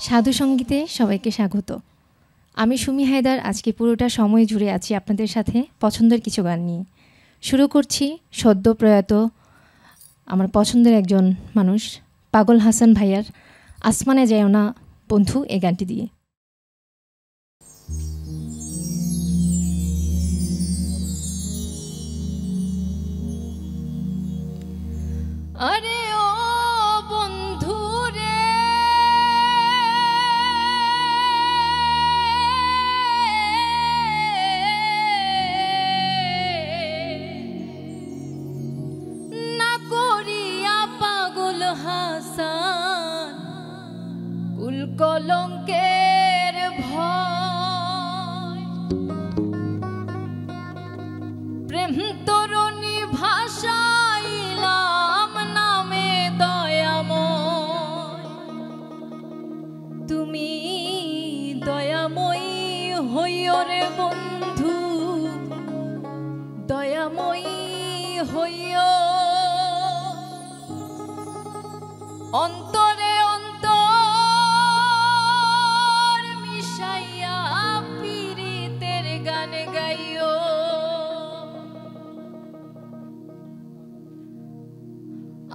সাধু সঙ্গীতে সবাইকে স্বাগত। আমি সুমি হায়দার। আজকে পুরোটা সময় জুড়ে আছি আপনাদের সাথে পছন্দের কিছু গান নিয়ে। শুরু করছি সদ্য প্রয়াত আমার পছন্দের একজন মানুষ পাগল হাসান ভাইয়ার আসমানে যায় না বন্ধু এই গানটি দিয়ে। আরে ও বন্ধু রে, না করিয়া পাগল হাসান কুল কলঙ্কের ভয়, প্রেম তরুণী ভাষাইলাম নামে দয়াময়, তুমি দয়াময়ী হইও রে বন্ধু, দয়াময়ী হইও। অন্তরে অন্তর মিশাইয়া পীড়িতের গান গাইও।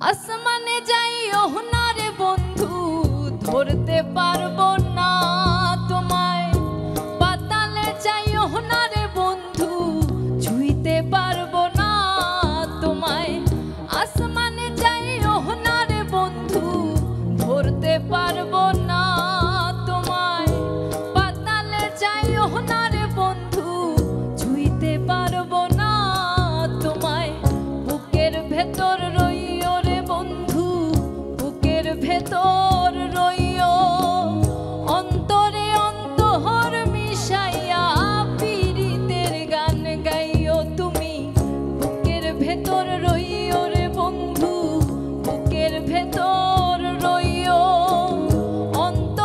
আসমানে যাইও না রে বন্ধু, ধরতে পারবো না তোমায়। পাতালে যাইও না রে বন্ধু, ছুঁইতে পারবো না তোমায়। আসমানে যাইও না রে বন্ধু, ধরতে পারবো না তোমায়। পাতালে যাইও না রে বন্ধু, ছুঁইতে পারবো না তোমায়। বুকের ভেতর রইও রে বন্ধু, বুকের ভেতর রইও। অন্তরে অন্তর মিশাইয়া পীড়িতের গান গাইও তুমি। বুকের ভেতর রইও রে বন্ধু, বুকের ভেতর রইও। অন্তরে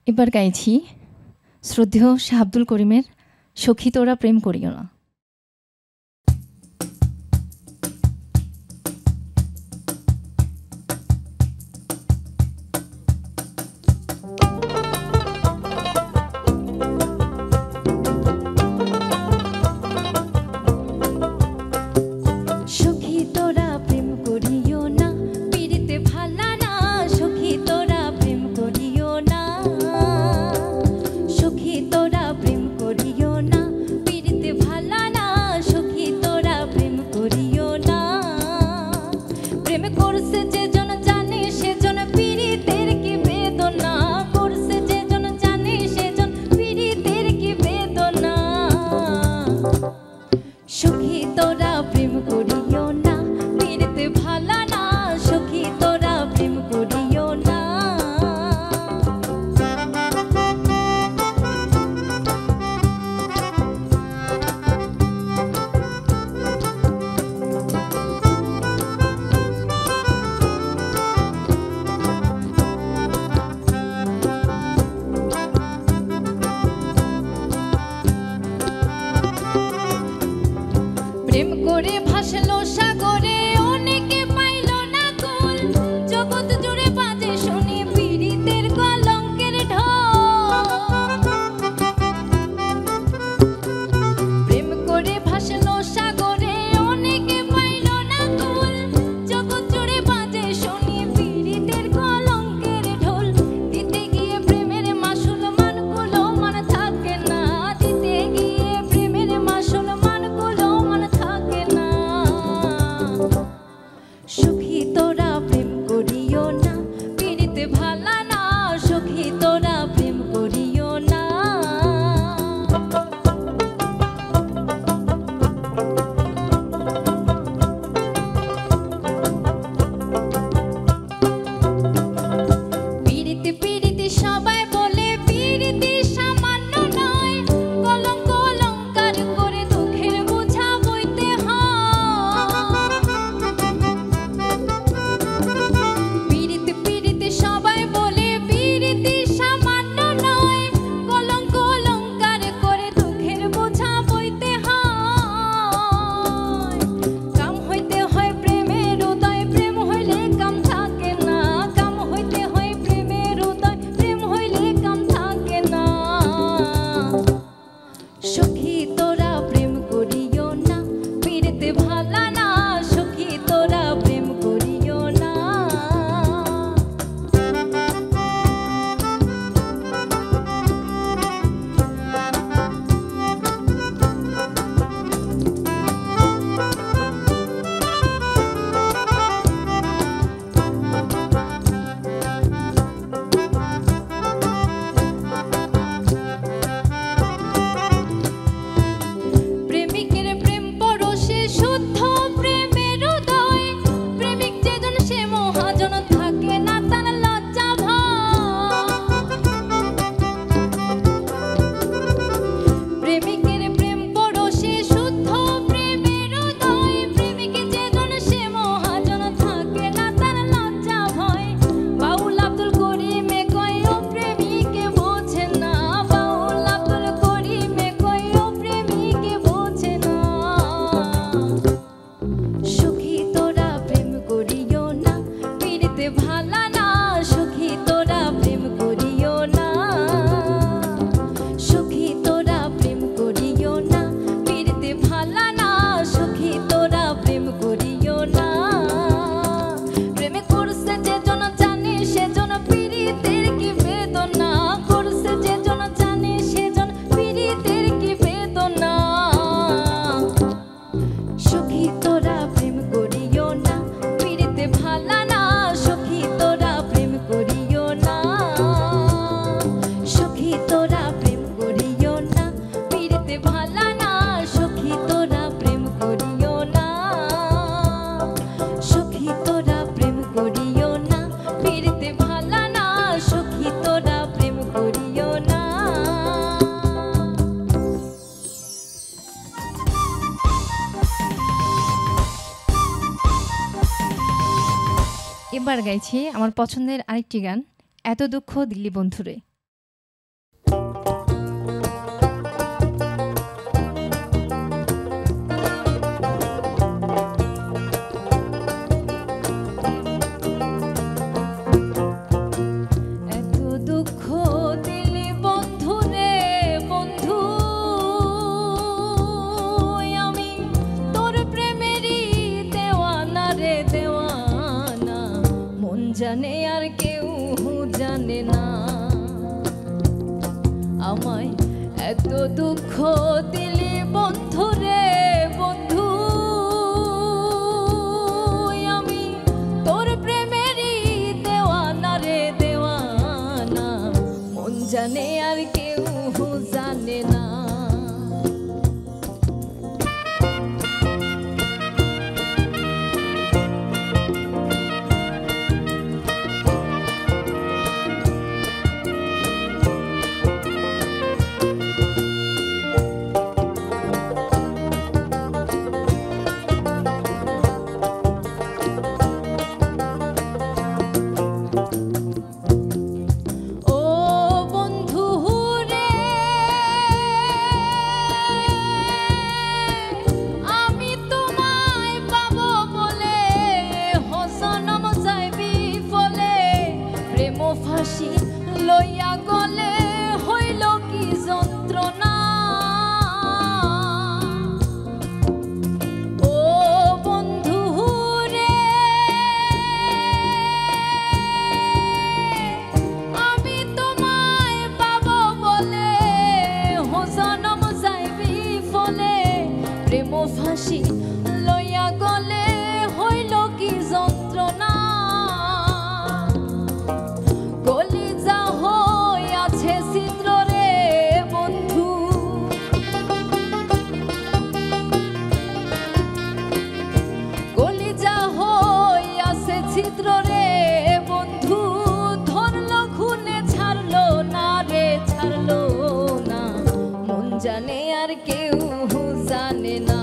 এবার গাইছি শ্রদ্ধেয় শাহ আব্দুল করিমের সখী তোরা প্রেম করিও না। প্রেম করে ভাসলো সাগরে অনেকে পাইল না কুল, জগৎ জুড়ে বাজে শুনি পীড়িতের কলঙ্কের ঢোল। প্রেম করে ভাসলো সাগরে অনেকে পাইল না কুল, জগৎ জুড়ে বাজে শুনি পীড়িতের কলঙ্কের ঢোল। দিতে গিয়ে প্রেমের মাসুল মানগুলো মান থাকে না, দিতে গিয়ে প্রেমের মাসুল মানগুলো মান থাকে না। সখী তোরা প্রেম করিও না, পীড়িতে ভালা না, সখী তোরা প্রেম করিও না। পীড়িতে পীড়িতে সবাই বলে পীড়িতে সামান্য নয়, কলঙ্ক অলঙ্কার করে দুঃখের বোঝা বইতে হয়। পীড়িতে পীড়িতে সবাই বলে পীড়িতে সামান্য নয়, কলঙ্ক অলঙ্কার করে দুঃখের বোঝা বইতে হয়। কাম হইতে হয় প্রেমের উদয়, প্রেম হইলে কাম থাকে না, কাম হইতে হয় প্রেমের উদয়, প্রেম হইলে কাম থাকে না। সখী তোরা প্রেম করিও না, পীড়িতে ভালা না, সখী তোরা প্রেম করিও না। প্রেমিকের প্রেম পরশে শুদ্ধ প্রেমের উদয়, প্রেমিক যেজন সে মহাজন থাকে না তার লজ্জা ভয়। প্রেমিকের প্রেম পরশে শুদ্ধ প্রেমের উদয়, প্রেমিক যেজন সে মহাজন থাকে না তার লজ্জা ভয়। বাউল আব্দুল করিমে কয় ও প্রেমিকে বোঝে না, বাউল আব্দুল করিমে কয় ও প্রেমিকে বোঝে না। সখী তোরা প্রেম করিও না, পীড়িতে ভালা না, সখী তোরা প্রেম করিও না। সখী তোরা প্রেম করিও না, পীড়িতে ভালা না, সখী তোরা প্রেম করিও না। প্রেমে করছে যেজন জানে সেজন পীড়িতের কি বেদনা, করছে যেজন জানে সেজন পীড়িতের কি বেদনা। সখী তোরা প্রেম করিও না, পীড়িতে ভালা না, সখী তোরা প্রেম করিও না। সখী তোরা প্রেম করিও না, পীড়িতে ভালা না, সখী তোরা প্রেম করিও না। সখী তোরা প্রেম করিও না, পীড়িতে ভালা না, সখী তোরা প্রেম করিও না। এবার গাইছি আমার পছন্দের আরেকটি গান, এত দুঃখ দিল্লি বন্ধুরে। আমায় এত দুঃখ দিলি বন্ধু রে বন্ধু, আমি তোর প্রেমেরই দেওয়ানা রে দেওয়ানা, মন জানে আর কেউ জানে না। ফাঁসি লইয়া গলে হইল কি যন্ত্রণা, ও বন্ধু রে আমি তোমায় পাবো বলে জনম যাইবি ফলে, প্রেম ফাঁসি লইয়া গলে হইল কি যন্ত্রণা। ছিদ্র রে বন্ধু ধরলো খুনে ছাড়লো না রে ছাড়লো না, মন জানে আর কেউ জানে না।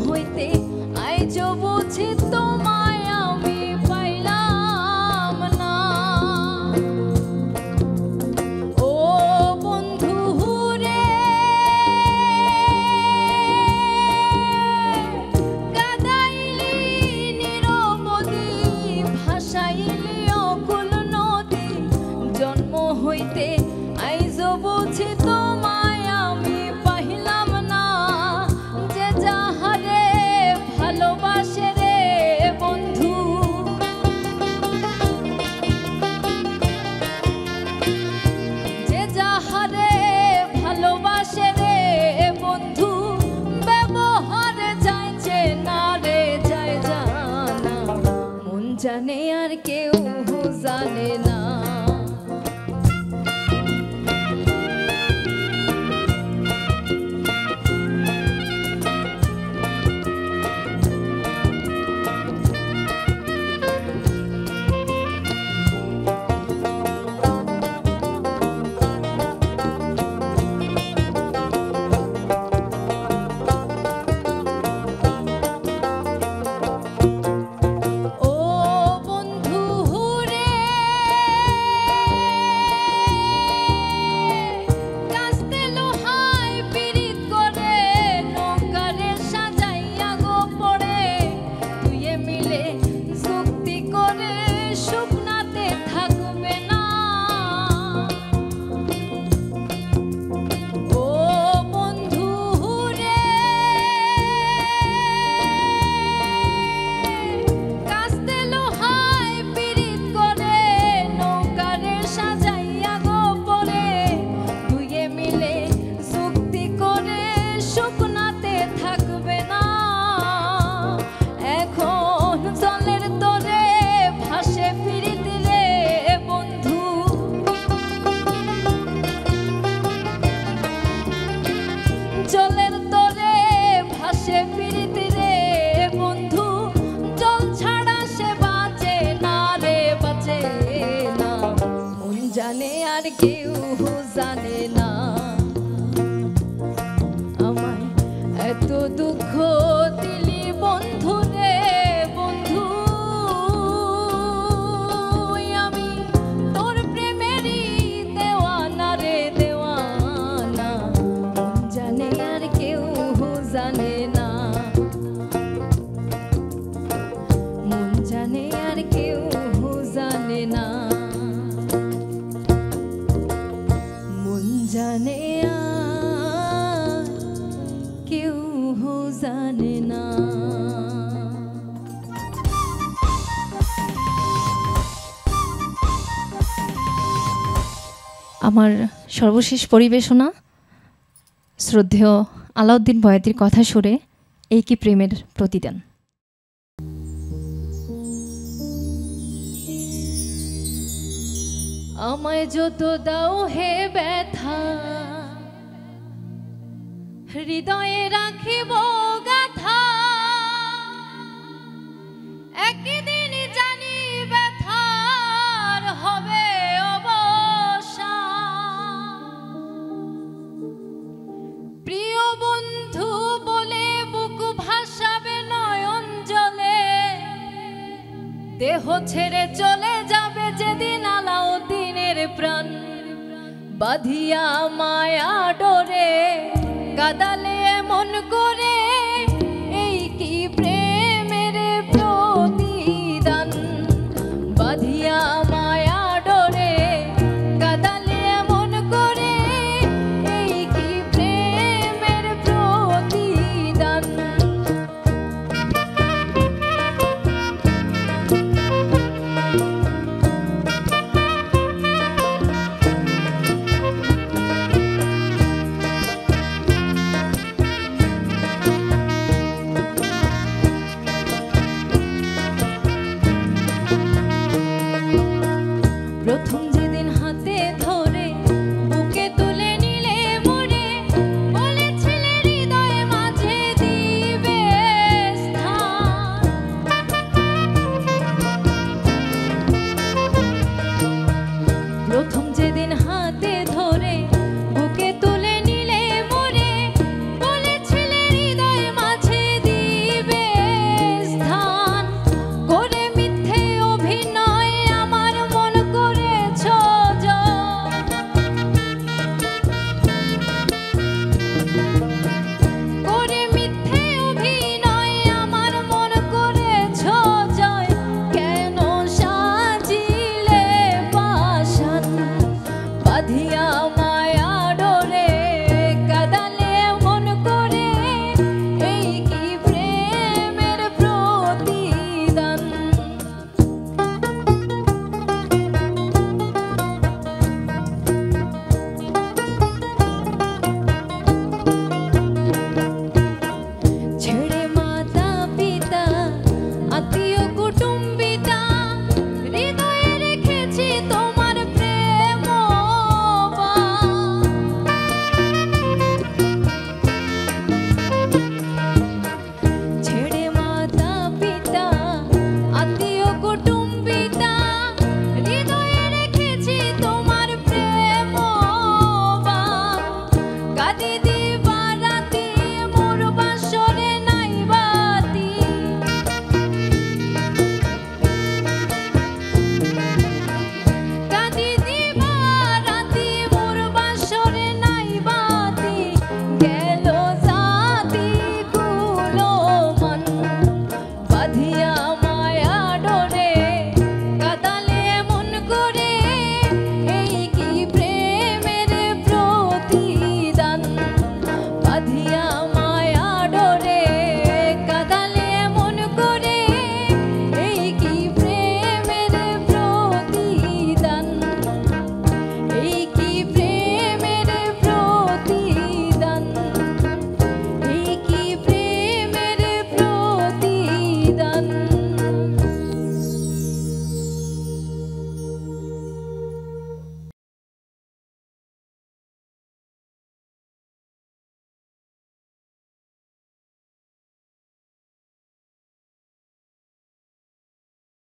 হইতে আইজ বুঝি তোমায় আমি পাইলাম না, ও বন্ধু রে কাদাইলি নিরবধি ভাসাইলি অকুল নদী, জন্ম হইতে আইজ বুঝি তোমায় আমি পাইলাম না, যে যাহারে ভালোবাসে রে বন্ধু, যে যাহারে ভালোবাসে রে বন্ধু, ব্যবহার যাইছে না রে যায় জানা, মন জানে আর কেউ জানে না। জলের তরে ভাসে ফিরিতে রে বন্ধু, জল ছাড়া সে বাঁচে না রে বাঁচে না, মন জানে আর কেউ জানে না। আমায় এত দুঃখ দিলি বন্ধু রে বন্ধু, আমি তোর প্রেমেরই দেওয়ানা রে দেওয়ানা, মন জানে আর আমার সর্বশেষ পরিবেশনা শ্রদ্ধেয় আলাউদ্দিন বয়াতির কথা সুরে এই কি প্রেমের প্রতিদান। আমায় যত দাও হে ব্যথা, হৃদয়ে রাখিব গাথা, একদিন জানি ব্যথার হবে অবসান। প্রিয় বন্ধু বলে বুক ভাসাবে নয়ন জলে, দেহ ছেড়ে চলে যাবে যেদিন আলাউদ্দিনের প্রাণ। বাঁধিয়া মায়া ডোরে কাদালে এমন করে, এই কি প্রেমের প্রতিদান। বাঁধিয়া মায়া ডোরে কাদালে এমন করে, এই কি প্রেমের প্রতিদান। প্রথম যেদিন হাতে ধরে বুকে তুলে নিলে মোরে, বলেছিলে হৃদয়ে মাঝে দিবে স্থান। প্রথম যেদিন হাতে ধরে বুকে তুলে নিলে মোরে, বলেছিলে হৃদয়ে মাঝে দিবে স্থান। করে মিথ্যে অভিনয় আমার মন করেছ জয়, করে মিথ্যে অভিনয় আমার মন করেছ জয়। কেন সাজিলে পাষাণ, বাঁধিয়া মায়া ডোরে কাদালে মন করে, এই কি প্রেমের প্রতিদান। ছেড়ে মাতা পিতা আত্মীয় কুটুম্বিতা, হৃদয়ে রেখেছি তোমার প্রেম বাণ। ছেড়ে মাতা পিতা আত্মীয় কুটুম্বিতা, হৃদয়ে রেখেছি তোমার প্রেম বাণ। কাঁদি